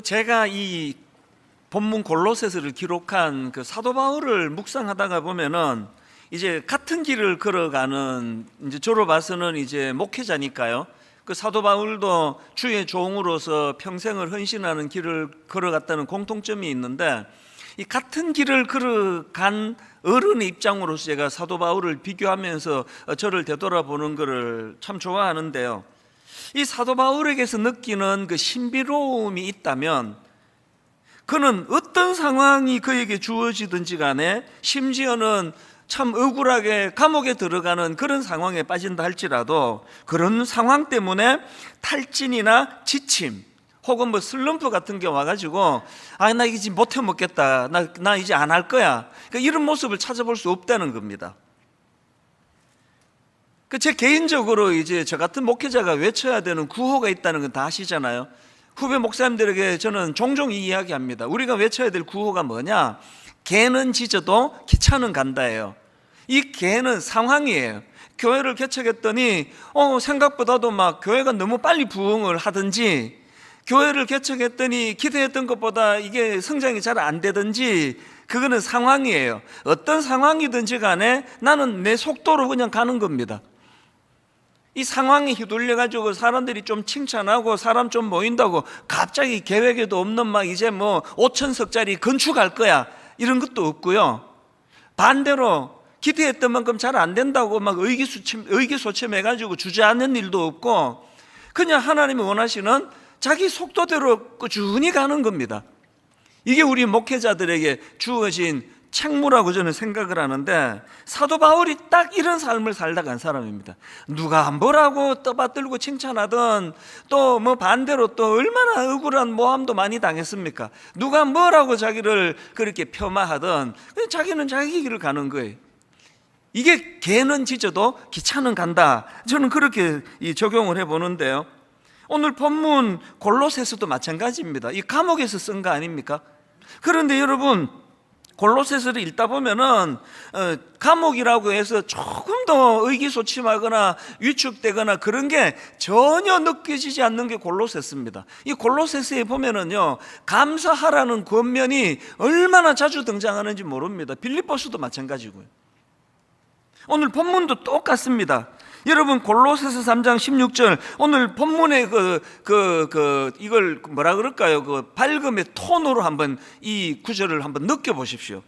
제가 이 본문 골로새서를 기록한 그 사도 바울을 묵상하다가 보면은 이제 같은 길을 걸어가는, 이제 저로 봐서는 이제 목회자니까요. 그 사도 바울도 주의 종으로서 평생을 헌신하는 길을 걸어갔다는 공통점이 있는데, 이 같은 길을 걸어간 어른의 입장으로서 제가 사도 바울을 비교하면서 저를 되돌아보는 것을 참 좋아하는데요. 이 사도 바울에게서 느끼는 그 신비로움이 있다면, 그는 어떤 상황이 그에게 주어지든지 간에, 심지어는 참 억울하게 감옥에 들어가는 그런 상황에 빠진다 할지라도 그런 상황 때문에 탈진이나 지침 혹은 뭐 슬럼프 같은 게 와가지고 나 이제 못해 먹겠다, 나 이제 안 할 거야, 그러니까 이런 모습을 찾아볼 수 없다는 겁니다. 제 개인적으로 이제 저 같은 목회자가 외쳐야 되는 구호가 있다는 건 다 아시잖아요. 후배 목사님들에게 저는 종종 이 이야기합니다. 우리가 외쳐야 될 구호가 뭐냐? 개는 짖어도 기차는 간다예요. 이 개는 상황이에요. 교회를 개척했더니 생각보다도 막 교회가 너무 빨리 부흥을 하든지, 교회를 개척했더니 기대했던 것보다 이게 성장이 잘 안 되든지, 그거는 상황이에요. 어떤 상황이든지 간에 나는 내 속도로 그냥 가는 겁니다. 이 상황에 휘둘려가지고 사람들이 좀 칭찬하고 사람 좀 모인다고 갑자기 계획에도 없는 막 이제 뭐 5,000석짜리 건축할 거야, 이런 것도 없고요. 반대로 기대했던 만큼 잘 안 된다고 막 의기소침해가지고 주저앉는 일도 없고, 그냥 하나님이 원하시는 자기 속도대로 꾸준히 가는 겁니다. 이게 우리 목회자들에게 주어진 책무라고 저는 생각을 하는데, 사도 바울이 딱 이런 삶을 살다 간 사람입니다. 누가 뭐라고 떠받들고 칭찬하든, 또 뭐 반대로 또 얼마나 억울한 모함도 많이 당했습니까? 누가 뭐라고 자기를 그렇게 폄하하든 그냥 자기는 자기 길을 가는 거예요. 이게 개는 짖어도 기차는 간다, 저는 그렇게 적용을 해보는데요. 오늘 본문 골로새서도 마찬가지입니다. 이 감옥에서 쓴 거 아닙니까? 그런데 여러분, 골로새서를 읽다 보면은 감옥이라고 해서 조금 더 의기소침하거나 위축되거나 그런 게 전혀 느껴지지 않는 게 골로새서입니다. 이 골로새서에 보면은요, 감사하라는 권면이 얼마나 자주 등장하는지 모릅니다. 빌립보서도 마찬가지고요. 오늘 본문도 똑같습니다. 여러분, 골로새서 3장 16절, 오늘 본문의 이걸 뭐라 그럴까요? 그 밝음의 톤으로 한번 이 구절을 한번 느껴보십시오.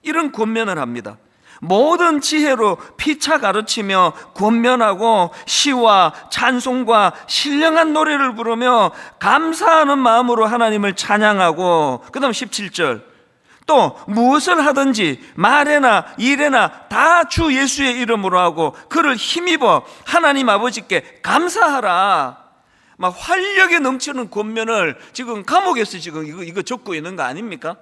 이런 권면을 합니다. 모든 지혜로 피차 가르치며 권면하고 시와 찬송과 신령한 노래를 부르며 감사하는 마음으로 하나님을 찬양하고, 그 다음 17절, 또 무엇을 하든지 말에나 일에나 다 주 예수의 이름으로 하고 그를 힘입어 하나님 아버지께 감사하라. 막 활력에 넘치는 권면을 지금 감옥에서 지금 이거 적고 있는 거 아닙니까?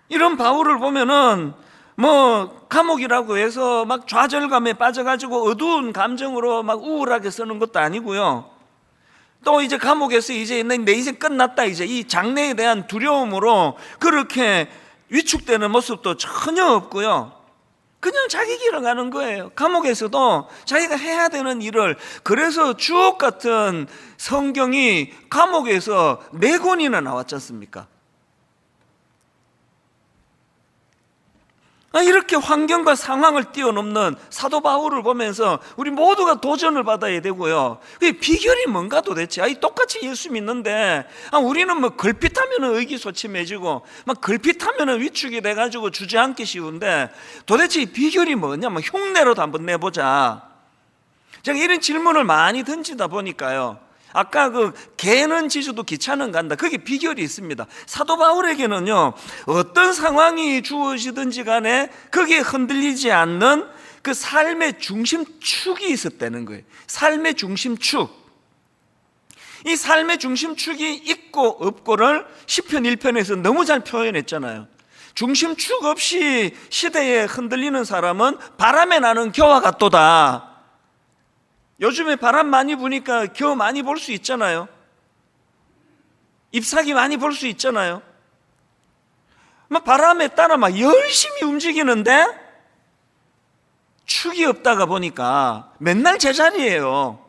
이런 바울을 보면은 뭐 감옥이라고 해서 막 좌절감에 빠져가지고 어두운 감정으로 막 우울하게 쓰는 것도 아니고요. 또 이제 감옥에서 이제 내 인생 끝났다, 이제 이 장래에 대한 두려움으로 그렇게 위축되는 모습도 전혀 없고요. 그냥 자기 길을 가는 거예요. 감옥에서도 자기가 해야 되는 일을. 그래서 주옥 같은 성경이 감옥에서 4권이나 나왔지 않습니까? 이렇게 환경과 상황을 뛰어넘는 사도 바울을 보면서 우리 모두가 도전을 받아야 되고요. 비결이 뭔가 도대체? 똑같이 예수 믿는데 우리는 뭐 걸핏하면 의기소침해지고 막 걸핏하면 위축이 돼가지고 주저앉기 쉬운데, 도대체 이 비결이 뭐냐? 흉내로도 한번 내보자. 제가 이런 질문을 많이 던지다 보니까요, 아까 개는 짖어도 기차는 간다, 그게 비결이 있습니다. 사도 바울에게는요, 어떤 상황이 주어지든지 간에 거기에 흔들리지 않는 그 삶의 중심축이 있었다는 거예요. 삶의 중심축. 이 삶의 중심축이 있고 없고를 시편 1편에서 너무 잘 표현했잖아요. 중심축 없이 시대에 흔들리는 사람은 바람에 나는 겨와 같도다. 요즘에 바람 많이 부니까 겨 많이 볼 수 있잖아요. 잎사귀 많이 볼 수 있잖아요. 바람에 따라 막 열심히 움직이는데 축이 없다가 보니까 맨날 제자리예요.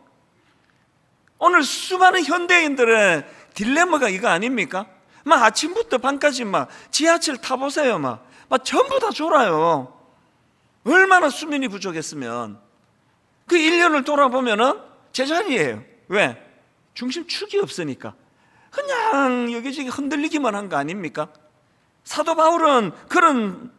오늘 수많은 현대인들의 딜레마가 이거 아닙니까? 막 아침부터 밤까지 막 지하철 타보세요. 막 전부 다 졸아요. 얼마나 수면이 부족했으면. 그 1년을 돌아보면은 제자리예요. 왜? 중심축이 없으니까. 그냥 여기저기 흔들리기만 한 거 아닙니까? 사도 바울은 그런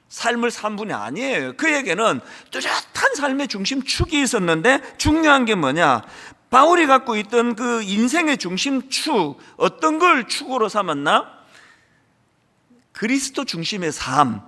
삶을 산 분이 아니에요. 그에게는 뚜렷한 삶의 중심축이 있었는데, 중요한 게 뭐냐? 바울이 갖고 있던 그 인생의 중심축, 어떤 걸 축으로 삼았나? 그리스도 중심의 삶,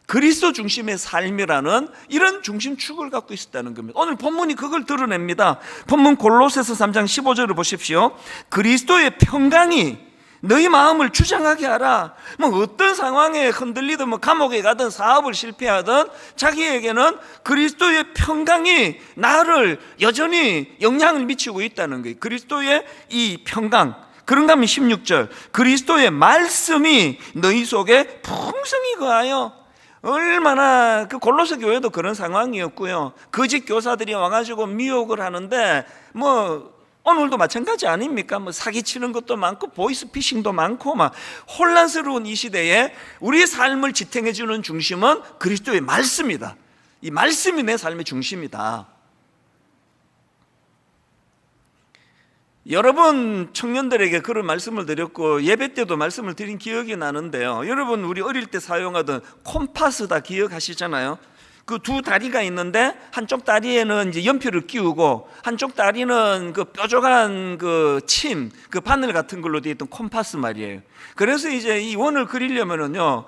그리스도 중심의 삶이라는 이런 중심축을 갖고 있었다는 겁니다. 오늘 본문이 그걸 드러냅니다. 본문 골로새서 3장 15절을 보십시오. 그리스도의 평강이 너희 마음을 주장하게 하라. 뭐 어떤 상황에 흔들리든 뭐 감옥에 가든 사업을 실패하든 자기에게는 그리스도의 평강이 나를 여전히 영향을 미치고 있다는 거예요. 그리스도의 이 평강. 그런가 하면 16절, 그리스도의 말씀이 너희 속에 풍성히 거하여. 얼마나 그 골로새 교회도 그런 상황이었고요. 거짓 교사들이 와가지고 미혹을 하는데 뭐 오늘도 마찬가지 아닙니까? 뭐 사기치는 것도 많고 보이스피싱도 많고 막 혼란스러운 이 시대에 우리의 삶을 지탱해 주는 중심은 그리스도의 말씀이다. 이 말씀이 내 삶의 중심이다. 여러 번 청년들에게 그런 말씀을 드렸고 예배 때도 말씀을 드린 기억이 나는데요. 여러분 우리 어릴 때 사용하던 콤파스 다 기억하시잖아요. 그 두 다리가 있는데 한쪽 다리에는 이제 연필을 끼우고 한쪽 다리는 그 뾰족한 그 침, 그 바늘 같은 걸로 되어 있던 콤파스 말이에요. 그래서 이제 이 원을 그리려면은요,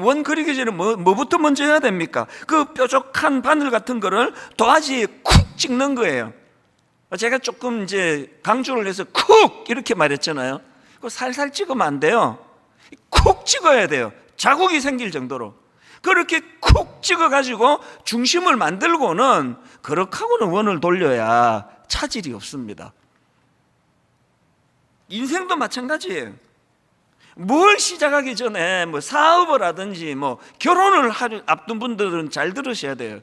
원 그리기 전에 뭐부터 먼저 해야 됩니까? 그 뾰족한 바늘 같은 거를 도화지에 쿡 찍는 거예요. 제가 조금 이제 강조를 해서 쿡 이렇게 말했잖아요. 그거 살살 찍으면 안 돼요. 쿡 찍어야 돼요. 자국이 생길 정도로. 그렇게 쿡 찍어가지고 중심을 만들고는 그렇게 하고는 원을 돌려야 차질이 없습니다. 인생도 마찬가지예요. 뭘 시작하기 전에 뭐 사업을 하든지 뭐 결혼을 앞둔 분들은 잘 들으셔야 돼요.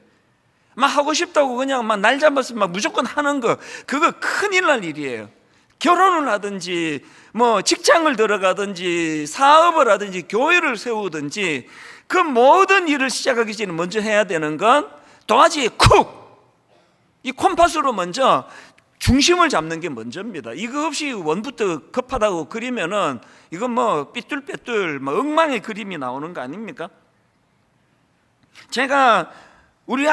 막 하고 싶다고 그냥 막 날 잡아서 막 무조건 하는 거, 그거 큰일 날 일이에요. 결혼을 하든지 뭐 직장을 들어가든지 사업을 하든지 교회를 세우든지 그 모든 일을 시작하기 전에 먼저 해야 되는 건 도화지에 쿡! 이 콤파스로 먼저 중심을 잡는 게 먼저입니다. 이거 없이 원부터 급하다고 그리면은 이건 뭐 삐뚤빼뚤 뭐 엉망의 그림이 나오는 거 아닙니까? 제가 우리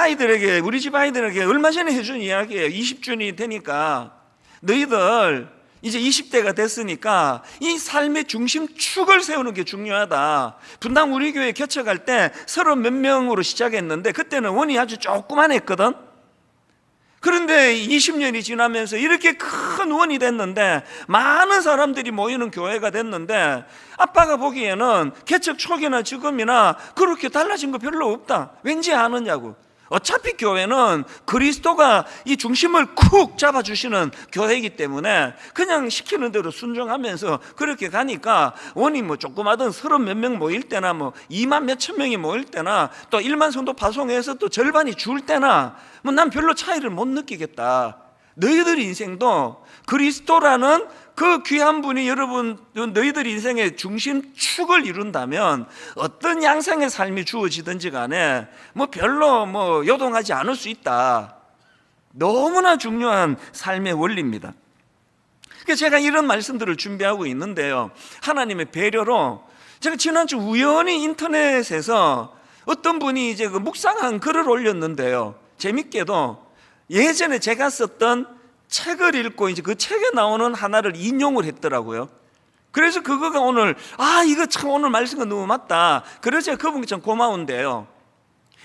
집 아이들에게 얼마 전에 해준 이야기예요. 20주년이 되니까 너희들 이제 20대가 됐으니까 이 삶의 중심축을 세우는 게 중요하다. 분당 우리 교회 개척할 때 30 몇 명으로 시작했는데 그때는 원이 아주 조그만했거든. 그런데 20년이 지나면서 이렇게 큰 원이 됐는데 많은 사람들이 모이는 교회가 됐는데 아빠가 보기에는 개척 초기나 지금이나 그렇게 달라진 거 별로 없다. 왠지 아느냐고. 어차피 교회는 그리스도가 이 중심을 쿡 잡아주시는 교회이기 때문에 그냥 시키는 대로 순종하면서 그렇게 가니까 원이 뭐 조그마든 30 몇 명 모일 때나 뭐 2만 몇천 명이 모일 때나 또 1만 성도 파송해서 또 절반이 줄 때나 뭐 난 별로 차이를 못 느끼겠다. 너희들 인생도 그리스도라는 그 귀한 분이 여러분 너희들 인생의 중심축을 이룬다면 어떤 양상의 삶이 주어지든지 간에 뭐 별로 뭐 요동하지 않을 수 있다. 너무나 중요한 삶의 원리입니다. 그래서 제가 이런 말씀들을 준비하고 있는데요, 하나님의 배려로 제가 지난주 우연히 인터넷에서 어떤 분이 이제 그 묵상한 글을 올렸는데요, 재밌게도 예전에 제가 썼던 책을 읽고 이제 그 책에 나오는 하나를 인용을 했더라고요. 그래서 그거가 오늘 이거 참 오늘 말씀가 너무 맞다. 그래서 제가 그분께 참 고마운데요,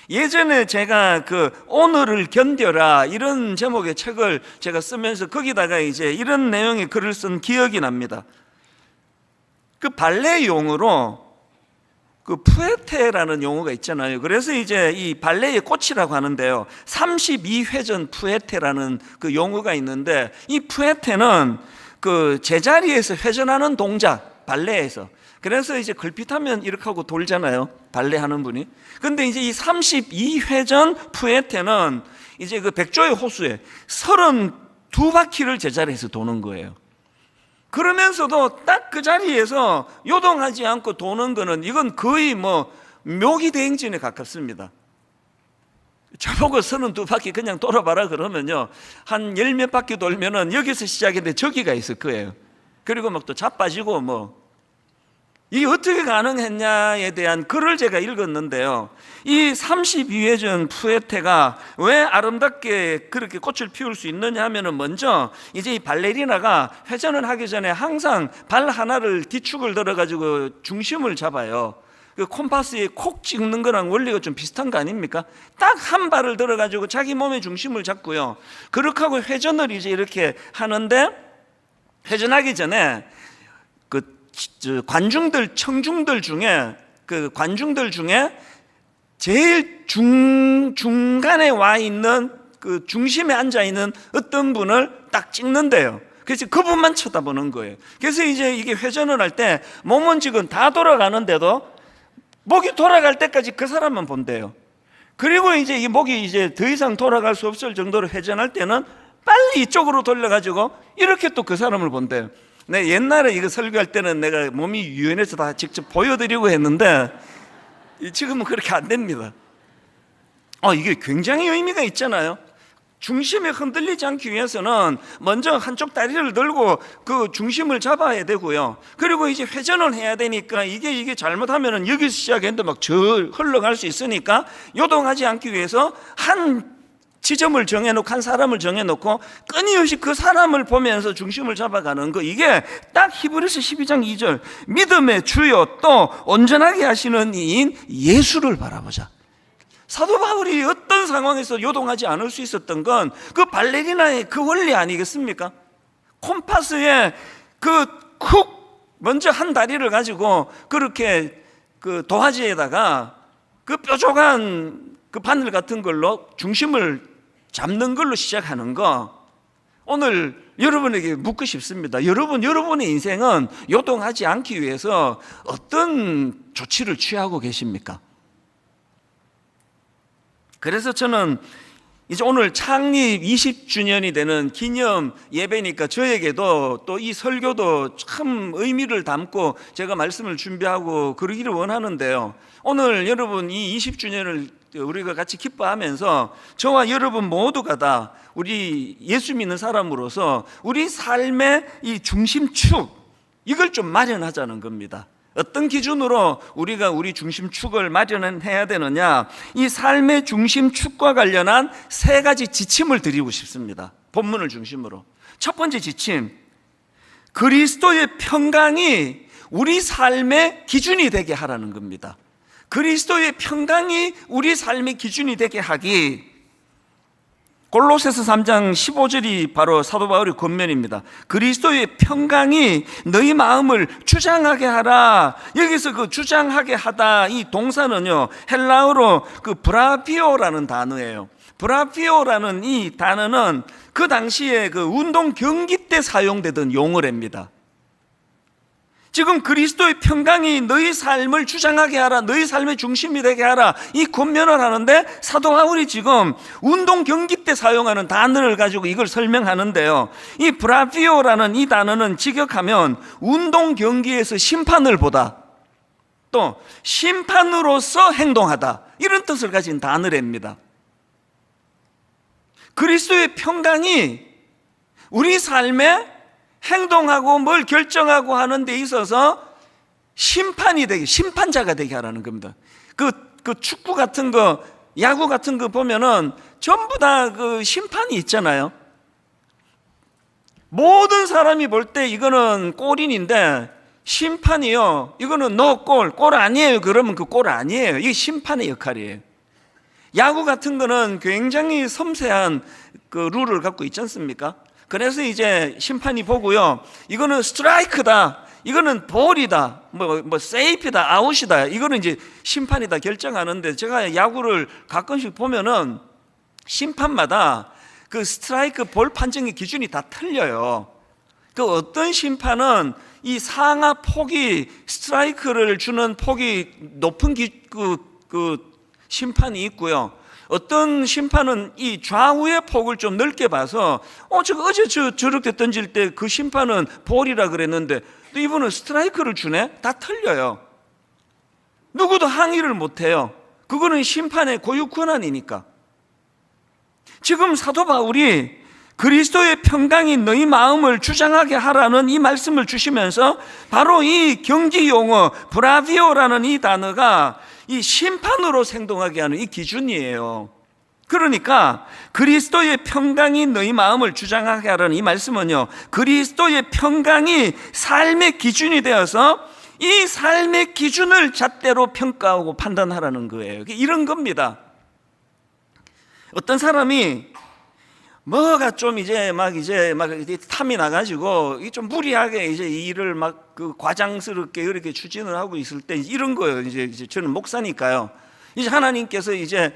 예전에 제가 그 오늘을 견뎌라 이런 제목의 책을 제가 쓰면서 거기다가 이제 이런 내용의 글을 쓴 기억이 납니다. 그 발레 용어로 그 푸에테라는 용어가 있잖아요. 그래서 이제 이 발레의 꽃이라고 하는데요, 32회전 푸에테라는 그 용어가 있는데 이 푸에테는 그 제자리에서 회전하는 동작, 발레에서. 그래서 이제 걸핏하면 이렇게 하고 돌잖아요, 발레 하는 분이. 근데 이제 이 32회전 푸에테는 이제 그 백조의 호수에 두 바퀴를 제자리에서 도는 거예요. 그러면서도 딱 그 자리에서 요동하지 않고 도는 거는 이건 거의 뭐 묘기대행진에 가깝습니다. 저보고 32바퀴 그냥 돌아봐라 그러면요, 한 10몇 바퀴 돌면은 여기서 시작인데 저기가 있을 거예요. 그리고 막 또 자빠지고 뭐. 이게 어떻게 가능했냐에 대한 글을 제가 읽었는데요, 이 32회전 푸에테가 왜 아름답게 그렇게 꽃을 피울 수 있느냐 하면은, 먼저 이제 이 발레리나가 회전을 하기 전에 항상 발 하나를 뒤축을 들어가지고 중심을 잡아요. 그 콤파스에 콕 찍는 거랑 원리가 좀 비슷한 거 아닙니까? 딱 한 발을 들어가지고 자기 몸의 중심을 잡고요, 그렇게 하고 회전을 이제 이렇게 하는데, 회전하기 전에 관중들, 청중들 중에, 그 관중들 중에 제일 중간에 와 있는, 그 중심에 앉아 있는 어떤 분을 딱 찍는데요. 그래서 그분만 쳐다보는 거예요. 그래서 이제 이게 회전을 할 때 몸은 지금 다 돌아가는데도 목이 돌아갈 때까지 그 사람만 본대요. 그리고 이제 이 목이 이제 더 이상 돌아갈 수 없을 정도로 회전할 때는 빨리 이쪽으로 돌려가지고 이렇게 또 그 사람을 본대요. 네, 옛날에 이거 설교할 때는 내가 몸이 유연해서 다 직접 보여드리고 했는데 지금은 그렇게 안 됩니다. 이게 굉장히 의미가 있잖아요. 중심이 흔들리지 않기 위해서는 먼저 한쪽 다리를 들고 그 중심을 잡아야 되고요, 그리고 이제 회전을 해야 되니까 이게 잘못하면은 여기서 시작했는데 막 저 흘러갈 수 있으니까 요동하지 않기 위해서 한 지점을 정해놓고, 한 사람을 정해놓고 끊임없이 그 사람을 보면서 중심을 잡아가는 거, 이게 딱 히브리서 12장 2절 믿음의 주요 또 온전하게 하시는 이인 예수를 바라보자. 사도 바울이 어떤 상황에서 요동하지 않을 수 있었던 건 그 발레리나의 그 원리 아니겠습니까? 콤파스에 그 쿡 먼저 한 다리를 가지고 그렇게 그 도화지에다가 그 뾰족한 그 바늘 같은 걸로 중심을 잡는 걸로 시작하는 거, 오늘 여러분에게 묻고 싶습니다. 여러분의 인생은 요동하지 않기 위해서 어떤 조치를 취하고 계십니까? 그래서 저는 이제 오늘 창립 20주년이 되는 기념 예배니까 저에게도 또 이 설교도 참 의미를 담고 제가 말씀을 준비하고 그러기를 원하는데요, 오늘 여러분 이 20주년을 우리가 같이 기뻐하면서 저와 여러분 모두가 다 우리 예수 믿는 사람으로서 우리 삶의 이 중심축, 이걸 좀 마련하자는 겁니다. 어떤 기준으로 우리가 우리 중심축을 마련해야 되느냐, 이 삶의 중심축과 관련한 세 가지 지침을 드리고 싶습니다. 본문을 중심으로. 첫 번째 지침, 그리스도의 평강이 우리 삶의 기준이 되게 하라는 겁니다. 그리스도의 평강이 우리 삶의 기준이 되게 하기. 골로새서 3장 15절이 바로 사도 바울의 권면입니다. 그리스도의 평강이 너희 마음을 주장하게 하라. 여기서 그 주장하게 하다, 이 동사는요, 헬라어로 그 브라피오라는 단어예요. 브라피오라는 이 단어는 그 당시에 그 운동 경기 때 사용되던 용어랍니다. 지금 그리스도의 평강이 너희 삶을 주장하게 하라, 너희 삶의 중심이 되게 하라, 이 권면을 하는데 사도 바울이 지금 운동 경기 때 사용하는 단어를 가지고 이걸 설명하는데요, 이 브라피오라는 이 단어는 직역하면 운동 경기에서 심판을 보다, 또 심판으로서 행동하다, 이런 뜻을 가진 단어랍니다. 그리스도의 평강이 우리 삶에 행동하고 뭘 결정하고 하는 데 있어서 심판이 되게, 심판자가 되게 하라는 겁니다. 그 축구 같은 거, 야구 같은 거 보면은 전부 다 그 심판이 있잖아요. 모든 사람이 볼 때 이거는 골인인데 심판이요, 이거는 너 골 아니에요. 그러면 그 골 아니에요. 이게 심판의 역할이에요. 야구 같은 거는 굉장히 섬세한 그 룰을 갖고 있지 않습니까? 그래서 이제 심판이 보고요, 이거는 스트라이크다, 이거는 볼이다, 뭐 세이프다, 아웃이다, 이거는 이제 심판이 다 결정하는데, 제가 야구를 가끔씩 보면은 심판마다 그 스트라이크 볼 판정의 기준이 다 틀려요. 그 어떤 심판은 이 상하 폭이, 스트라이크를 주는 폭이 높은 그 심판이 있고요, 어떤 심판은 이 좌우의 폭을 좀 넓게 봐서 저거 어제 저렇게 던질 때 그 심판은 볼이라 그랬는데 또 이분은 스트라이크를 주네? 다 틀려요. 누구도 항의를 못해요. 그거는 심판의 고유 권한이니까. 지금 사도 바울이 그리스도의 평강이 너희 마음을 주장하게 하라는 이 말씀을 주시면서 바로 이 경기 용어 브라비오라는 이 단어가 이 심판으로 생동하게 하는 이 기준이에요. 그러니까 그리스도의 평강이 너희 마음을 주장하게 하라는 이 말씀은요, 그리스도의 평강이 삶의 기준이 되어서 이 삶의 기준을 잣대로 평가하고 판단하라는 거예요. 이런 겁니다. 어떤 사람이 뭐가 좀 이제 막 탐이 나가지고 좀 무리하게 이제 일을 막 그 과장스럽게 이렇게 추진을 하고 있을 때 이런 거예요. 이제 저는 목사니까요. 이제 하나님께서 이제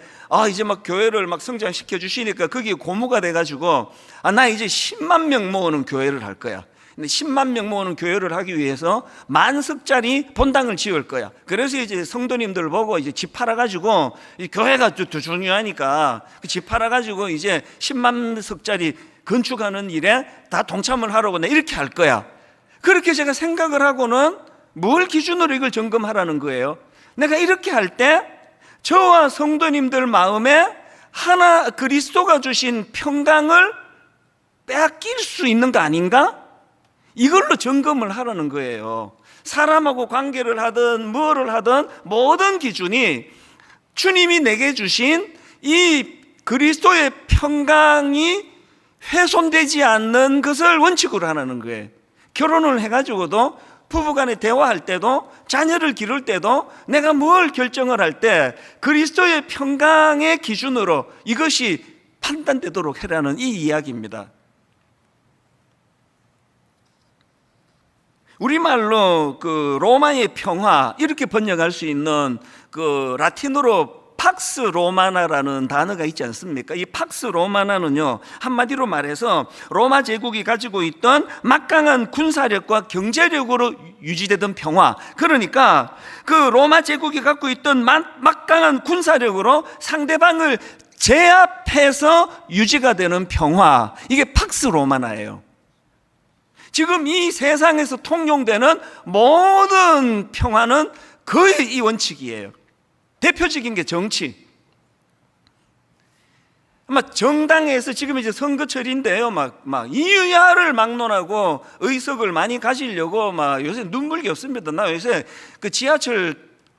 막 교회를 막 성장시켜 주시니까 거기에 고무가 돼가지고 나 이제 10만 명 모으는 교회를 할 거야. 근데 10만 명 모으는 교회를 하기 위해서 10,000석짜리 본당을 지을 거야. 그래서 이제 성도님들 보고 이제 집 팔아가지고 교회가 더 중요하니까 그 집 팔아가지고 이제 10만 석짜리 건축하는 일에 다 동참을 하라고 나 이렇게 할 거야. 그렇게 제가 생각을 하고는 뭘 기준으로 이걸 점검하라는 거예요? 내가 이렇게 할 때 저와 성도님들 마음에 하나 그리스도가 주신 평강을 빼앗길 수 있는 거 아닌가? 이걸로 점검을 하라는 거예요. 사람하고 관계를 하든 뭐를 하든 모든 기준이 주님이 내게 주신 이 그리스도의 평강이 훼손되지 않는 것을 원칙으로 하라는 거예요. 결혼을 해가지고도 부부간에 대화할 때도 자녀를 기를 때도 내가 뭘 결정을 할 때 그리스도의 평강의 기준으로 이것이 판단되도록 해라는 이 이야기입니다. 우리말로 그 로마의 평화 이렇게 번역할 수 있는 그 라틴어로 팍스 로마나라는 단어가 있지 않습니까? 이 팍스 로마나는요, 한마디로 말해서 로마 제국이 가지고 있던 막강한 군사력과 경제력으로 유지되던 평화. 그러니까 그 로마 제국이 갖고 있던 막강한 군사력으로 상대방을 제압해서 유지가 되는 평화. 이게 팍스 로마나예요. 지금 이 세상에서 통용되는 모든 평화는 거의 이 원칙이에요. 대표적인 게 정치. 아마 정당에서 지금 이제 선거철인데요, 막 이유야를 막론하고 의석을 많이 가지려고 막 요새 눈물이 없습니다. 나 요새 그 지하철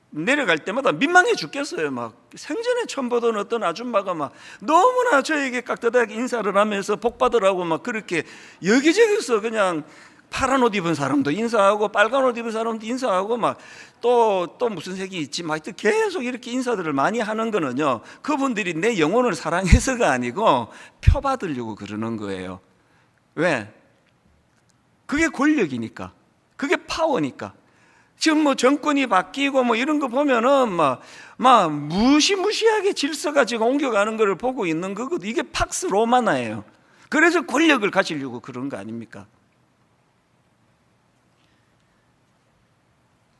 내려갈 때마다 민망해 죽겠어요. 막 생전에 처음 보던 어떤 아줌마가 막 너무나 저에게 깍듯하게 인사를 하면서 복 받으라고 막 그렇게 여기저기서 그냥 파란 옷 입은 사람도 인사하고 빨간 옷 입은 사람도 인사하고 막 또 무슨 색이 있지 막 계속 이렇게 인사들을 많이 하는 거는요, 그분들이 내 영혼을 사랑해서가 아니고 표 받으려고 그러는 거예요. 왜? 그게 권력이니까, 그게 파워니까. 지금 뭐 정권이 바뀌고 뭐 이런 거 보면은 막 무시무시하게 질서가 지금 옮겨가는 거를 보고 있는 거거든. 이게 팍스 로마나예요. 그래서 권력을 가지려고 그런 거 아닙니까?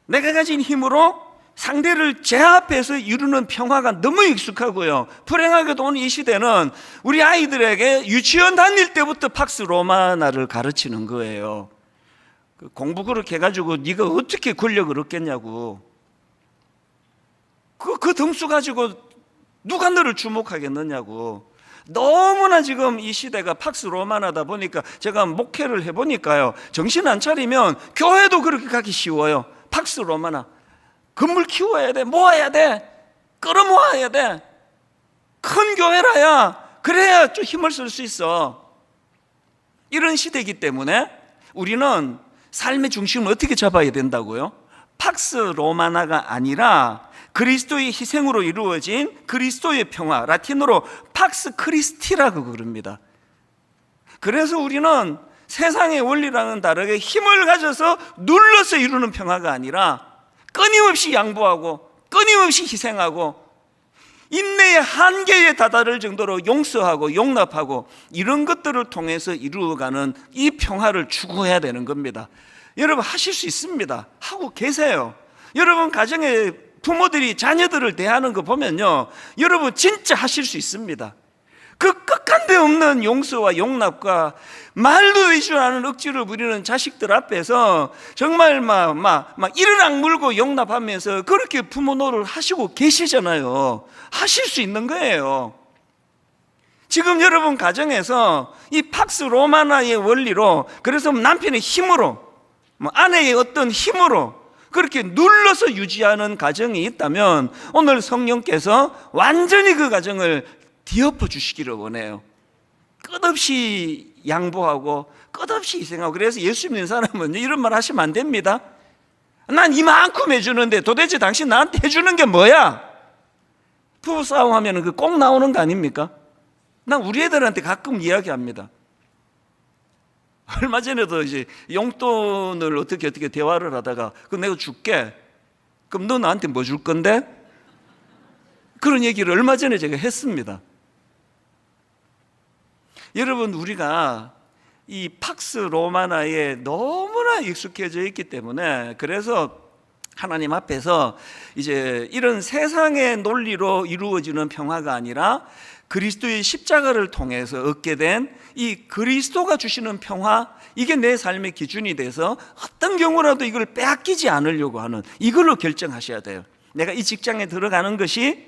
내가 가진 힘으로 상대를 제압해서 이루는 평화가 너무 익숙하고요. 불행하게도 오늘 이 시대는 우리 아이들에게 유치원 다닐 때부터 팍스 로마나를 가르치는 거예요. 공부 그렇게 해가지고 네가 어떻게 권력을 얻겠냐고. 그 등수 가지고 누가 너를 주목하겠느냐고. 너무나 지금 이 시대가 팍스 로마나다 보니까 제가 목회를 해보니까요, 정신 안 차리면 교회도 그렇게 가기 쉬워요. 팍스 로마나. 건물 키워야 돼, 모아야 돼, 끌어모아야 돼. 큰 교회라야 그래야 좀 힘을 쓸 수 있어. 이런 시대이기 때문에 우리는 삶의 중심을 어떻게 잡아야 된다고요? 팍스 로마나가 아니라 그리스도의 희생으로 이루어진 그리스도의 평화, 라틴어로 팍스 크리스티라고 그럽니다. 그래서 우리는 세상의 원리랑은 다르게 힘을 가져서 눌러서 이루는 평화가 아니라 끊임없이 양보하고 끊임없이 희생하고 인내의 한계에 다다를 정도로 용서하고 용납하고 이런 것들을 통해서 이루어가는 이 평화를 추구해야 되는 겁니다. 여러분 하실 수 있습니다. 하고 계세요. 여러분 가정에 부모들이 자녀들을 대하는 거 보면요, 여러분 진짜 하실 수 있습니다. 그 끝간데 없는 용서와 용납과 말도 되지 않은 억지를 부리는 자식들 앞에서 정말 막 이를 악물고 용납하면서 그렇게 부모 노릇을 하시고 계시잖아요. 하실 수 있는 거예요. 지금 여러분 가정에서 이 팍스 로마나의 원리로, 그래서 남편의 힘으로, 아내의 어떤 힘으로 그렇게 눌러서 유지하는 가정이 있다면 오늘 성령께서 완전히 그 가정을 뒤엎어 주시기를 원해요. 끝없이 양보하고 끝없이 희생하고. 그래서 예수 믿는 사람은 이런 말 하시면 안 됩니다. 난 이만큼 해주는데 도대체 당신 나한테 해주는 게 뭐야? 부부싸움 하면 그 꼭 나오는 거 아닙니까? 난 우리 애들한테 가끔 이야기합니다. 얼마 전에도 이제 용돈을 어떻게 대화를 하다가 그 내가 줄게. 그럼 너 나한테 뭐 줄 건데? 그런 얘기를 얼마 전에 제가 했습니다. 여러분, 우리가 이 팍스 로마나에 너무나 익숙해져 있기 때문에, 그래서 하나님 앞에서 이제 이런 세상의 논리로 이루어지는 평화가 아니라 그리스도의 십자가를 통해서 얻게 된 이 그리스도가 주시는 평화, 이게 내 삶의 기준이 돼서 어떤 경우라도 이걸 빼앗기지 않으려고 하는, 이걸로 결정하셔야 돼요. 내가 이 직장에 들어가는 것이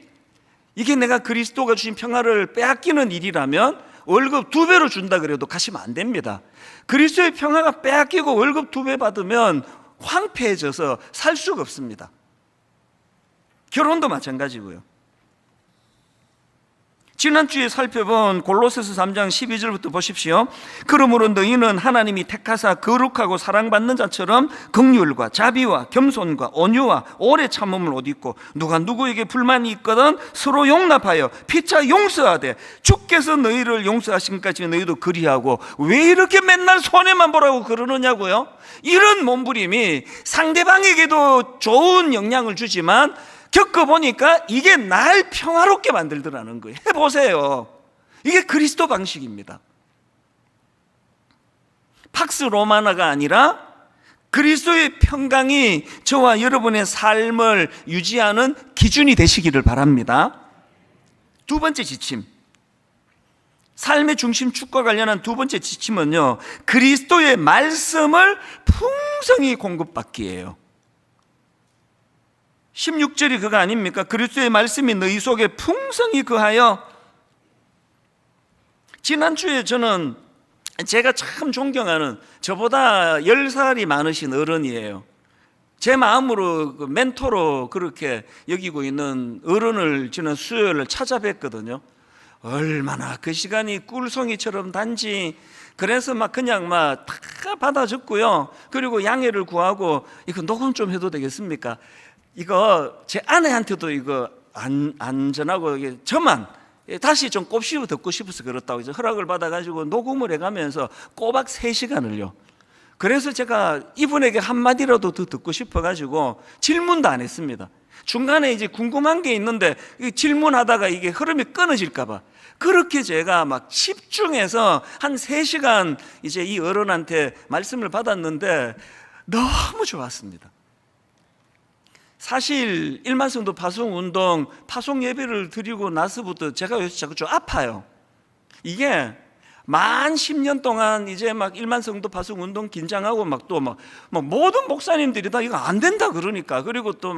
이게 내가 그리스도가 주신 평화를 빼앗기는 일이라면 월급 2배로 준다 그래도 가시면 안 됩니다. 그리스도의 평화가 빼앗기고 월급 2배 받으면 황폐해져서 살 수가 없습니다. 결혼도 마찬가지고요. 지난주에 살펴본 골로새서 3장 12절부터 보십시오. 그러므로 너희는 하나님이 택하사 거룩하고 사랑받는 자처럼 긍휼과 자비와 겸손과 온유와 오래 참음을 옷 입고, 누가 누구에게 불만이 있거든 서로 용납하여 피차 용서하되 주께서 너희를 용서하신 까지 너희도 그리하고. 왜 이렇게 맨날 손해만 보라고 그러느냐고요? 이런 몸부림이 상대방에게도 좋은 영향을 주지만 겪어보니까 이게 날 평화롭게 만들더라는 거예요. 해보세요. 이게 그리스도 방식입니다. 팍스 로마나가 아니라 그리스도의 평강이 저와 여러분의 삶을 유지하는 기준이 되시기를 바랍니다. 두 번째 지침, 삶의 중심축과 관련한 두 번째 지침은요, 그리스도의 말씀을 풍성히 공급받기예요. 16절이 그거 아닙니까? 그리스도의 말씀이 너희 속에 풍성히 거하여. 지난주에 저는 제가 참 존경하는, 저보다 10살이 많으신 어른이에요. 제 마음으로 그 멘토로 그렇게 여기고 있는 어른을 지난 수요일을 찾아뵀거든요. 얼마나 그 시간이 꿀송이처럼 단지, 그래서 그냥 다 받아 적고요. 그리고 양해를 구하고, 이거 녹음 좀 해도 되겠습니까? 이거 제 아내한테도 이거 안 전하고 저만 다시 좀 곱씹어 듣고 싶어서 그렇다고 이제 허락을 받아가지고 녹음을 해가면서 꼬박 3시간을요. 그래서 제가 이분에게 한마디라도 더 듣고 싶어가지고 질문도 안 했습니다. 중간에 이제 궁금한 게 있는데 질문하다가 이게 흐름이 끊어질까봐 그렇게 제가 집중해서 한 3시간 이제 이 어른한테 말씀을 받았는데 너무 좋았습니다. 사실 일만성도 파송운동 파송 예배를 드리고 나서부터 제가 요새 자꾸 좀 아파요. 이게 만 10년 동안 이제 일만성도 파송운동 긴장하고 모든 목사님들이 다 이거 안 된다 그러니까, 그리고 또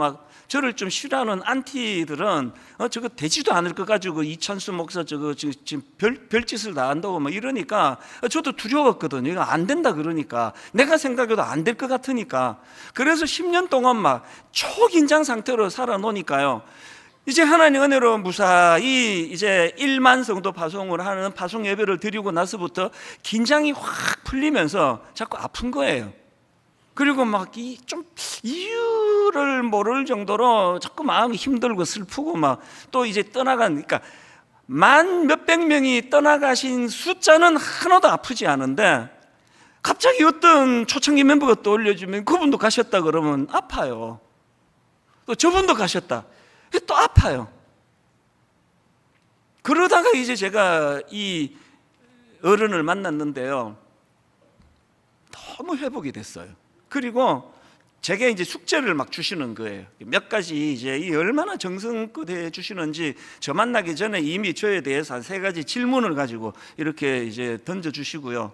저를 좀 싫어하는 안티들은 저거 되지도 않을 것 가지고 이찬수 목사 저거 지금 별짓을 다 한다고 이러니까 저도 두려웠거든요. 이거 안 된다 그러니까, 내가 생각해도 안 될 것 같으니까. 그래서 10년 동안 초긴장 상태로 살아놓으니까요, 이제 하나님 은혜로 무사히 이제 1만 성도 파송을 하는 파송 예배를 드리고 나서부터 긴장이 확 풀리면서 자꾸 아픈 거예요. 그리고 좀 이유를 모를 정도로 자꾸 마음이 힘들고 슬프고 또 이제 떠나가니까 만 몇백 명이 떠나가신 숫자는 하나도 아프지 않은데 갑자기 어떤 초창기 멤버가 떠올려주면 그분도 가셨다 그러면 아파요. 또 저분도 가셨다. 또 아파요. 그러다가 이제 제가 이 어른을 만났는데요, 너무 회복이 됐어요. 그리고 제게 이제 숙제를 막 주시는 거예요. 몇 가지 이제 이 얼마나 정성껏 해 주시는지 저 만나기 전에 이미 저에 대해서 한 3가지 질문을 가지고 이렇게 이제 던져 주시고요.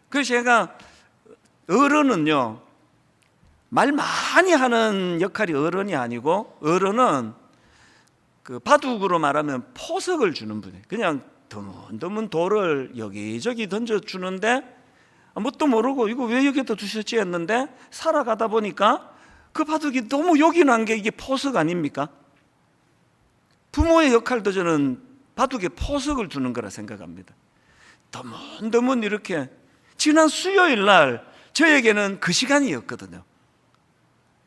그래서 제가 어른은요, 말 많이 하는 역할이 어른이 아니고, 어른은 그 바둑으로 말하면 포석을 주는 분이에요. 그냥 드문드문 돌을 여기저기 던져 주는데 뭣도 모르고 이거 왜 여기다 두셨지 했는데, 살아가다 보니까 그 바둑이 너무 요긴한 게 이게 포석 아닙니까? 부모의 역할도 저는 바둑에 포석을 두는 거라 생각합니다. 드문드문 이렇게. 지난 수요일 날 저에게는 그 시간이었거든요.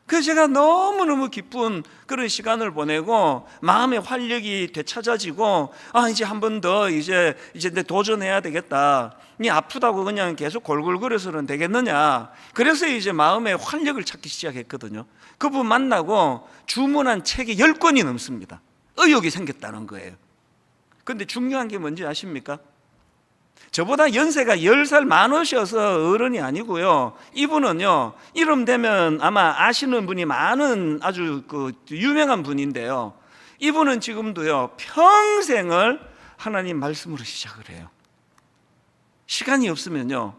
그래서 제가 너무너무 기쁜 그런 시간을 보내고 마음의 활력이 되찾아지고, 이제 한 번 더 이제 내 도전해야 되겠다. 니 아프다고 그냥 계속 골골거려서는 되겠느냐. 그래서 이제 마음의 활력을 찾기 시작했거든요. 그분 만나고 주문한 책이 10권이 넘습니다. 의욕이 생겼다는 거예요. 그런데 중요한 게 뭔지 아십니까? 저보다 연세가 10살 많으셔서 어른이 아니고요, 이분은요, 이름 되면 아마 아시는 분이 많은 아주 그 유명한 분인데요, 이분은 지금도요 평생을 하나님 말씀으로 시작을 해요. 시간이 없으면요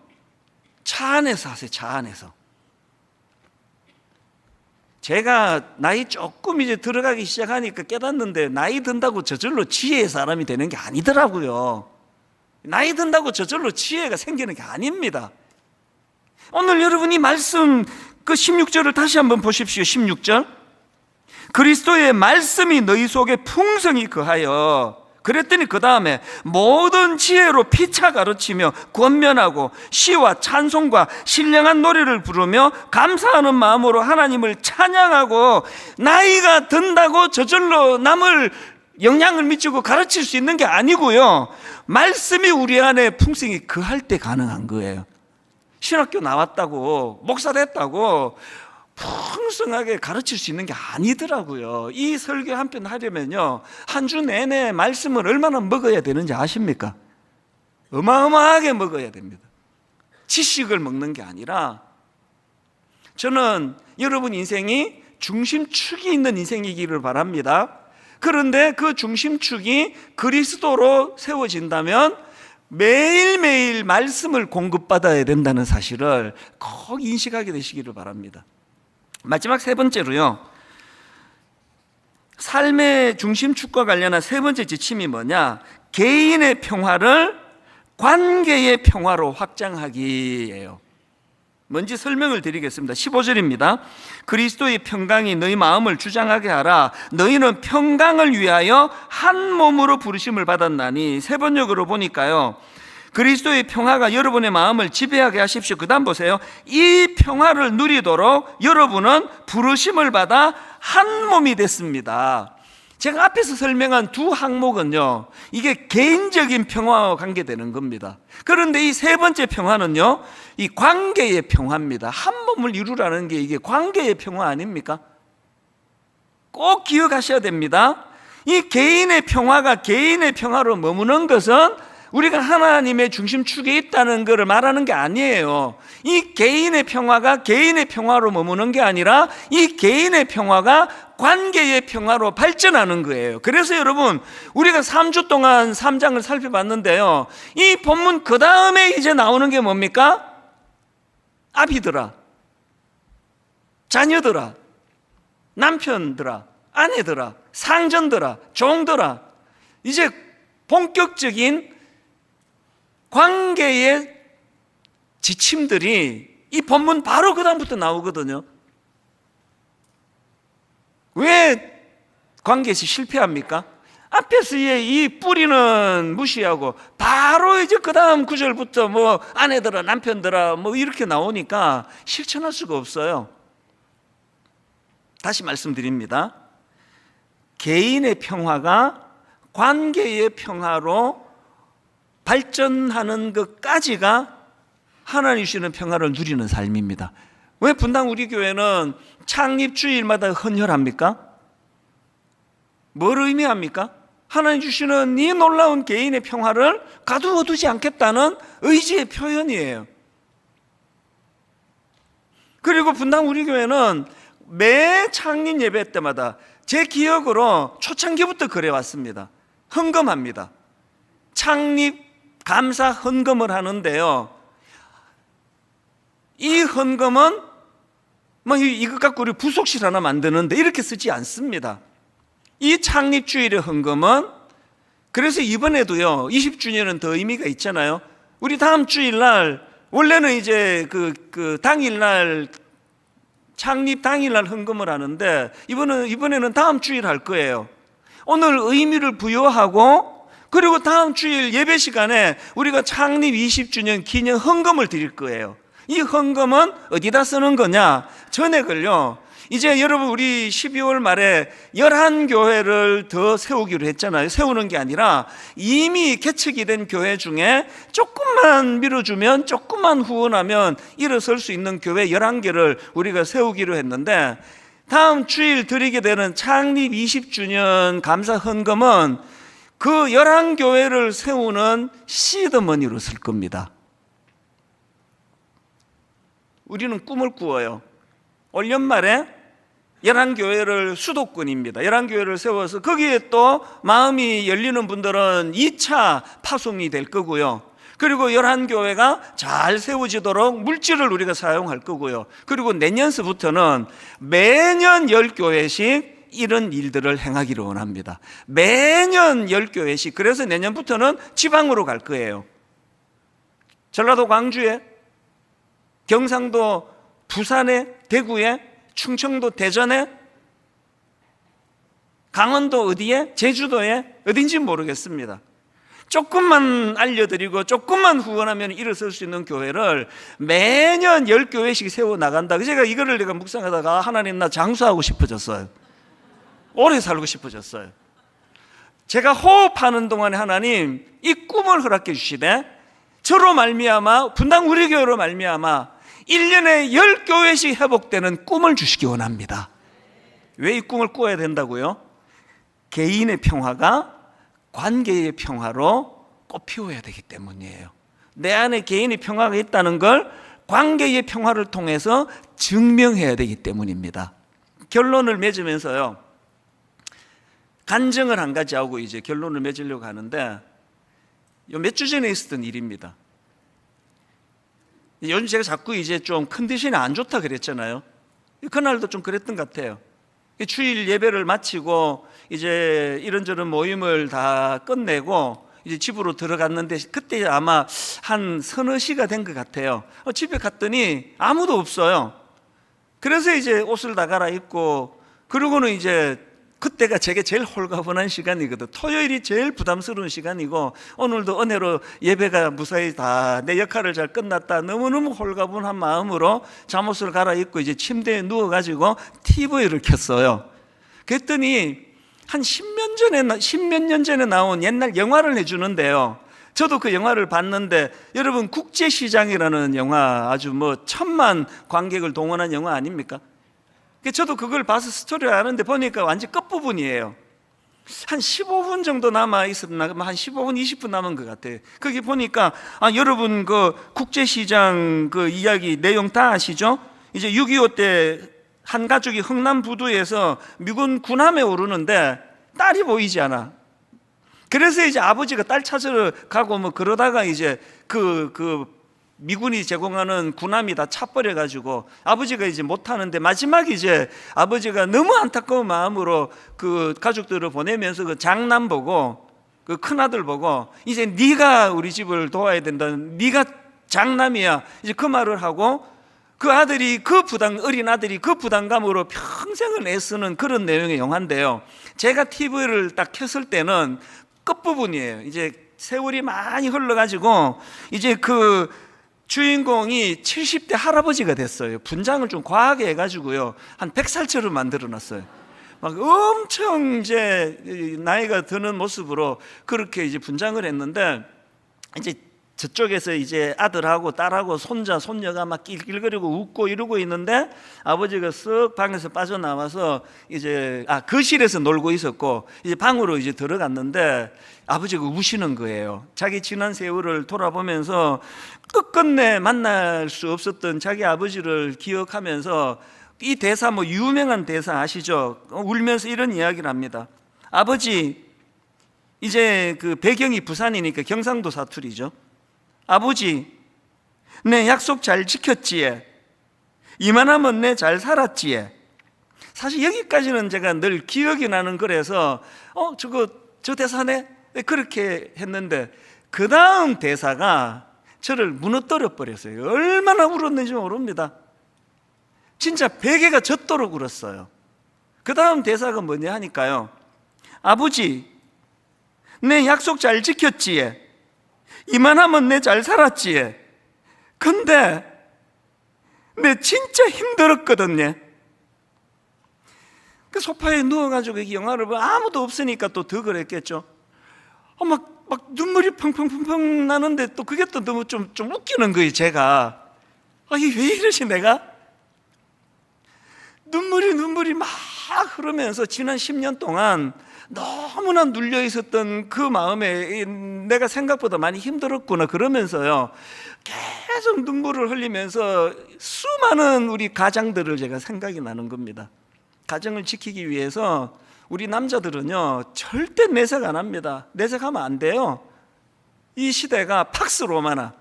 차 안에서 하세요. 차 안에서. 제가 나이 조금 이제 들어가기 시작하니까 깨닫는데, 나이 든다고 저절로 지혜의 사람이 되는 게 아니더라고요. 나이 든다고 저절로 지혜가 생기는 게 아닙니다. 오늘 여러분이 말씀 그 16절을 다시 한번 보십시오. 16절. 그리스도의 말씀이 너희 속에 풍성히 거하여, 그랬더니 그 다음에 모든 지혜로 피차 가르치며 권면하고 시와 찬송과 신령한 노래를 부르며 감사하는 마음으로 하나님을 찬양하고. 나이가 든다고 저절로 남을 영향을 미치고 가르칠 수 있는 게 아니고요, 말씀이 우리 안에 풍성히 거할 때 가능한 거예요. 신학교 나왔다고 목사 됐다고 풍성하게 가르칠 수 있는 게 아니더라고요. 이 설교 한 편 하려면요 한 주 내내 말씀을 얼마나 먹어야 되는지 아십니까? 어마어마하게 먹어야 됩니다. 지식을 먹는 게 아니라, 저는 여러분 인생이 중심축이 있는 인생이기를 바랍니다. 그런데 그 중심축이 그리스도로 세워진다면 매일매일 말씀을 공급받아야 된다는 사실을 꼭 인식하게 되시기를 바랍니다. 마지막 3번째로요, 삶의 중심축과 관련한 3번째 지침이 뭐냐? 개인의 평화를 관계의 평화로 확장하기예요. 뭔지 설명을 드리겠습니다. 15절입니다. 그리스도의 평강이 너희 마음을 주장하게 하라. 너희는 평강을 위하여 한 몸으로 부르심을 받았나니. 3번역으로 보니까요, 그리스도의 평화가 여러분의 마음을 지배하게 하십시오. 그 다음 보세요. 이 평화를 누리도록 여러분은 부르심을 받아 한 몸이 됐습니다. 제가 앞에서 설명한 두 항목은요, 이게 개인적인 평화와 관계되는 겁니다. 그런데 이 3번째 평화는요, 이 관계의 평화입니다. 한 몸을 이루라는 게 이게 관계의 평화 아닙니까? 꼭 기억하셔야 됩니다. 이 개인의 평화가 개인의 평화로 머무는 것은 우리가 하나님의 중심축에 있다는 것을 말하는 게 아니에요. 이 개인의 평화가 개인의 평화로 머무는 게 아니라 이 개인의 평화가 관계의 평화로 발전하는 거예요. 그래서 여러분, 우리가 3주 동안 3장을 살펴봤는데요, 이 본문 그 다음에 이제 나오는 게 뭡니까? 아비들아, 자녀들아, 남편들아, 아내들아, 상전들아, 종들아, 이제 본격적인 관계의 지침들이 이 본문 바로 그 다음부터 나오거든요. 왜 관계에서 실패합니까? 앞에서의 이 뿌리는 무시하고 바로 이제 그 다음 구절부터 뭐 아내들아, 남편들아 뭐 이렇게 나오니까 실천할 수가 없어요. 다시 말씀드립니다. 개인의 평화가 관계의 평화로 발전하는 것까지가 하나님 주시는 평화를 누리는 삶입니다. 왜 분당 우리 교회는 창립 주일마다 헌혈합니까? 뭘 의미합니까? 하나님 주시는 이 놀라운 개인의 평화를 가두어 두지 않겠다는 의지의 표현이에요. 그리고 분당 우리 교회는 매 창립 예배 때마다 제 기억으로 초창기부터 그래 왔습니다. 헌금합니다. 창립 감사 헌금을 하는데요, 이 헌금은 뭐 이것 갖고 우리 부속실 하나 만드는데 이렇게 쓰지 않습니다. 이 창립주일의 헌금은, 그래서 이번에도요 20주년은 더 의미가 있잖아요. 우리 다음 주일날, 원래는 이제 그 당일날, 창립 당일날 헌금을 하는데 이번에는 다음 주일 할 거예요. 오늘 의미를 부여하고, 그리고 다음 주일 예배 시간에 우리가 창립 20주년 기념 헌금을 드릴 거예요. 이 헌금은 어디다 쓰는 거냐? 전액을요, 이제 여러분 우리 12월 말에 11교회를 더 세우기로 했잖아요. 세우는 게 아니라 이미 개척이 된 교회 중에 조금만 밀어주면, 조금만 후원하면 일어설 수 있는 교회 11개를 우리가 세우기로 했는데, 다음 주일 드리게 되는 창립 20주년 감사 헌금은 그 11교회를 세우는 시드머니로 쓸 겁니다. 우리는 꿈을 꾸어요. 올 연말에 11교회를 수도권입니다. 11교회를 세워서 거기에 또 마음이 열리는 분들은 2차 파송이 될 거고요. 그리고 11교회가 잘 세워지도록 물질을 우리가 사용할 거고요. 그리고 내년서부터는 매년 10교회씩 이런 일들을 행하기를 원합니다. 매년 10교회씩. 그래서 내년부터는 지방으로 갈 거예요. 전라도 광주에, 경상도 부산에, 대구에, 충청도 대전에, 강원도 어디에, 제주도에, 어딘지 모르겠습니다. 조금만 알려드리고 조금만 후원하면 일어설 수 있는 교회를 매년 10교회씩 세워나간다. 제가 이거를 내가 묵상하다가 하나님, 나 장수하고 싶어졌어요. 오래 살고 싶어졌어요. 제가 호흡하는 동안에 하나님 이 꿈을 허락해 주시되, 저로 말미암아, 분당 우리 교회로 말미암아 1년에 10교회씩 회복되는 꿈을 주시기 원합니다. 왜 이 꿈을 꾸어야 된다고요? 개인의 평화가 관계의 평화로 꽃피워야 되기 때문이에요. 내 안에 개인의 평화가 있다는 걸 관계의 평화를 통해서 증명해야 되기 때문입니다. 결론을 맺으면서요, 간증을 한 가지 하고 이제 결론을 맺으려고 하는데, 몇 주 전에 있었던 일입니다. 요즘 제가 자꾸 이제 좀 컨디션이 안 좋다 그랬잖아요. 그날도 좀 그랬던 것 같아요. 주일 예배를 마치고 이제 이런저런 모임을 다 끝내고 이제 집으로 들어갔는데, 그때 아마 한 서너 시가 된 것 같아요. 집에 갔더니 아무도 없어요. 그래서 이제 옷을 다 갈아입고, 그러고는 이제 그때가 제게 제일 홀가분한 시간이거든. 토요일이 제일 부담스러운 시간이고, 오늘도 은혜로 예배가 무사히 다 내 역할을 잘 끝났다, 너무너무 홀가분한 마음으로 잠옷을 갈아입고 이제 침대에 누워가지고 TV를 켰어요. 그랬더니 한 10몇 년 전에 나온 옛날 영화를 내주는데요, 저도 그 영화를 봤는데, 여러분 국제시장이라는 영화, 아주 뭐 1000만 관객을 동원한 영화 아닙니까? 저도 그걸 봐서 스토리를 아는데 보니까 완전 끝부분이에요. 한 15분 정도 남아 있었나, 한 15분, 20분 남은 것 같아요. 거기 보니까, 여러분 그 국제시장 그 이야기 내용 다 아시죠? 이제 6.25 때 한 가족이 흥남 부두에서 미군 군함에 오르는데 딸이 보이지 않아. 그래서 이제 아버지가 딸 찾으러 가고 뭐 그러다가 이제 그 미군이 제공하는 군함이 다 차버려가지고 아버지가 이제 못하는데, 마지막에 이제 아버지가 너무 안타까운 마음으로 그 가족들을 보내면서 그 장남 보고, 그 큰아들 보고, 이제 네가 우리 집을 도와야 된다, 네가 장남이야, 이제 그 말을 하고, 그 아들이 어린 아들이 그 부담감으로 평생을 애쓰는 그런 내용의 영화인데요, 제가 TV를 딱 켰을 때는 끝부분이에요. 이제 세월이 많이 흘러가지고 이제 그 주인공이 70대 할아버지가 됐어요. 분장을 좀 과하게 해가지고요, 한 100살처럼 만들어놨어요. 막 엄청 이제 나이가 드는 모습으로 그렇게 이제 분장을 했는데, 이제 저쪽에서 이제 아들하고 딸하고 손자 손녀가 막 낄낄거리고 웃고 이러고 있는데 아버지가 쓱 방에서 빠져나와서 이제 거실에서 놀고 있었고 이제 방으로 이제 들어갔는데 아버지가 우시는 거예요. 자기 지난 세월을 돌아보면서 끝끝내 만날 수 없었던 자기 아버지를 기억하면서 이 대사 뭐 유명한 대사 아시죠? 울면서 이런 이야기를 합니다. 아버지, 이제 그 배경이 부산이니까 경상도 사투리죠. 아버지, 내 약속 잘 지켰지에? 이만하면 내 잘 살았지에? 사실 여기까지는 제가 늘 기억이 나는 거라서 저 대사네? 그렇게 했는데 그 다음 대사가 저를 무너뜨려 버렸어요. 얼마나 울었는지 모릅니다. 진짜 베개가 젖도록 울었어요. 그 다음 대사가 뭐냐 하니까요, 아버지, 내 약속 잘 지켰지에? 이만하면 내 잘 살았지에? 근데 내 진짜 힘들었거든요. 그 소파에 누워가지고 이 영화를 보면 아무도 없으니까 또 더 그랬겠죠. 막 눈물이 펑펑펑펑 나는데 또 그게 또 너무 좀 웃기는 거예요. 제가 이게 왜 이러지 내가? 눈물이 막 흐르면서 지난 10년 동안 너무나 눌려 있었던 그 마음에 내가 생각보다 많이 힘들었구나 그러면서요, 계속 눈물을 흘리면서 수많은 우리 가장들을 제가 생각이 나는 겁니다. 가정을 지키기 위해서 우리 남자들은요 절대 내색 안 합니다. 내색하면 안 돼요. 이 시대가 팍스 로마나,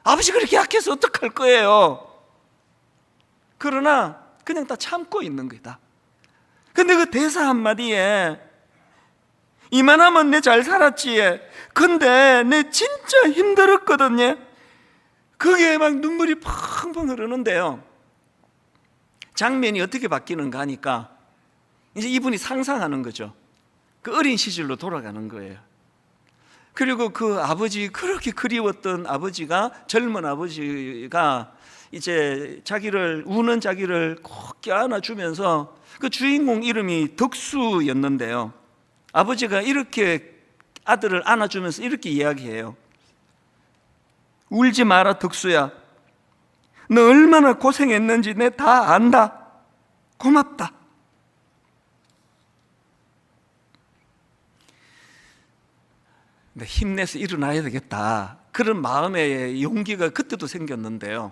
아버지 그렇게 약해서 어떡할 거예요. 그러나 그냥 다 참고 있는 거다. 근데 그 대사 한마디에 이만하면 내 잘 살았지에? 근데 내 진짜 힘들었거든요. 그게 막 눈물이 펑펑 흐르는데요, 장면이 어떻게 바뀌는가 하니까 이제 이분이 상상하는 거죠. 그 어린 시절로 돌아가는 거예요. 그리고 그 아버지, 그렇게 그리웠던 아버지가, 젊은 아버지가 이제 우는 자기를 꼭 껴안아주면서, 그 주인공 이름이 덕수였는데요, 아버지가 이렇게 아들을 안아주면서 이렇게 이야기해요. 울지 마라 덕수야. 너 얼마나 고생했는지 내 다 안다. 고맙다. 힘내서 일어나야 되겠다, 그런 마음의 용기가 그때도 생겼는데요,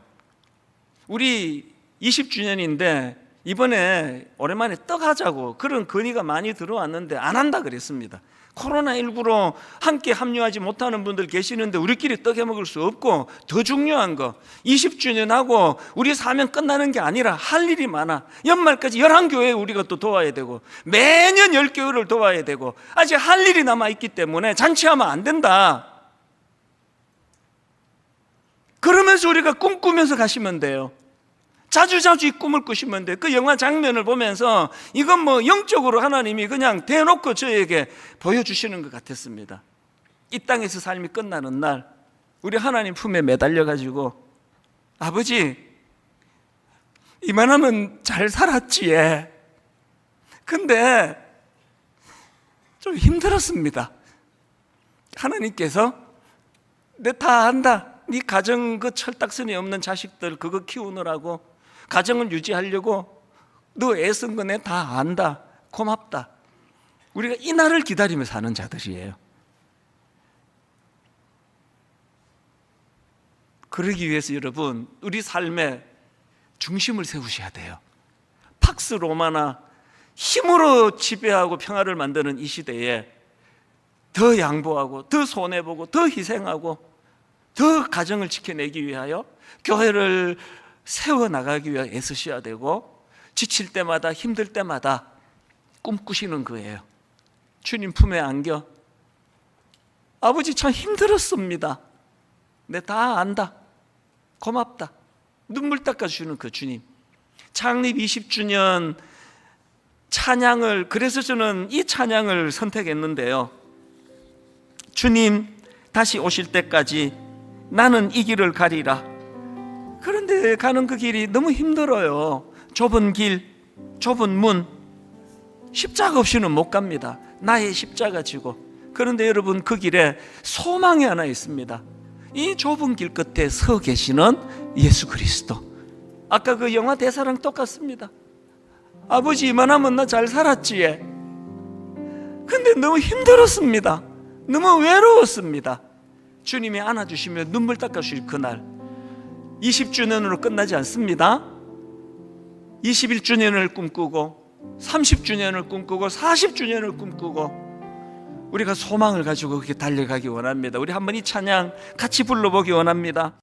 우리 20주년인데 이번에 오랜만에 떡하자고 그런 건의가 많이 들어왔는데 안 한다 그랬습니다. 코로나19로 함께 합류하지 못하는 분들 계시는데 우리끼리 떡 해먹을 수 없고, 더 중요한 거 20주년하고 우리 사명 끝나는 게 아니라 할 일이 많아. 연말까지 11교회 우리가 또 도와야 되고 매년 10교회를 도와야 되고 아직 할 일이 남아있기 때문에 잔치하면 안 된다. 그러면서 우리가 꿈꾸면서 가시면 돼요. 자주 이 꿈을 꾸시면 돼요. 그 영화 장면을 보면서 이건 뭐 영적으로 하나님이 그냥 대놓고 저에게 보여주시는 것 같았습니다. 이 땅에서 삶이 끝나는 날 우리 하나님 품에 매달려가지고, 아버지 이만하면 잘 살았지에? 근데 좀 힘들었습니다. 하나님께서 내 다 안다. 네 가정 그 철딱선이 없는 자식들 그거 키우느라고, 가정을 유지하려고 너 애쓴 거 내 다 안다. 고맙다. 우리가 이 날을 기다리며 사는 자들이에요. 그러기 위해서 여러분, 우리 삶에 중심을 세우셔야 돼요. 팍스 로마나 힘으로 지배하고 평화를 만드는 이 시대에 더 양보하고 더 손해보고 더 희생하고 더 가정을 지켜내기 위하여 교회를 세워나가기 위해 애쓰셔야 되고, 지칠 때마다 힘들 때마다 꿈꾸시는 거예요. 주님 품에 안겨, 아버지 참 힘들었습니다. 내 다 안다. 고맙다. 눈물 닦아주시는 그 주님. 창립 20주년 찬양을, 그래서 저는 이 찬양을 선택했는데요, 주님 다시 오실 때까지 나는 이 길을 가리라. 그런데 가는 그 길이 너무 힘들어요. 좁은 길, 좁은 문, 십자가 없이는 못 갑니다. 나의 십자가 지고. 그런데 여러분, 그 길에 소망이 하나 있습니다. 이 좁은 길 끝에 서 계시는 예수 그리스도. 아까 그 영화 대사랑 똑같습니다. 아버지 이만하면 나 잘 살았지. 근데 너무 힘들었습니다. 너무 외로웠습니다. 주님이 안아주시며 눈물 닦아주실 그날, 20주년으로 끝나지 않습니다. 21주년을 꿈꾸고 30주년을 꿈꾸고 40주년을 꿈꾸고 우리가 소망을 가지고 그렇게 달려가기 원합니다. 우리 한번 이 찬양 같이 불러보기 원합니다.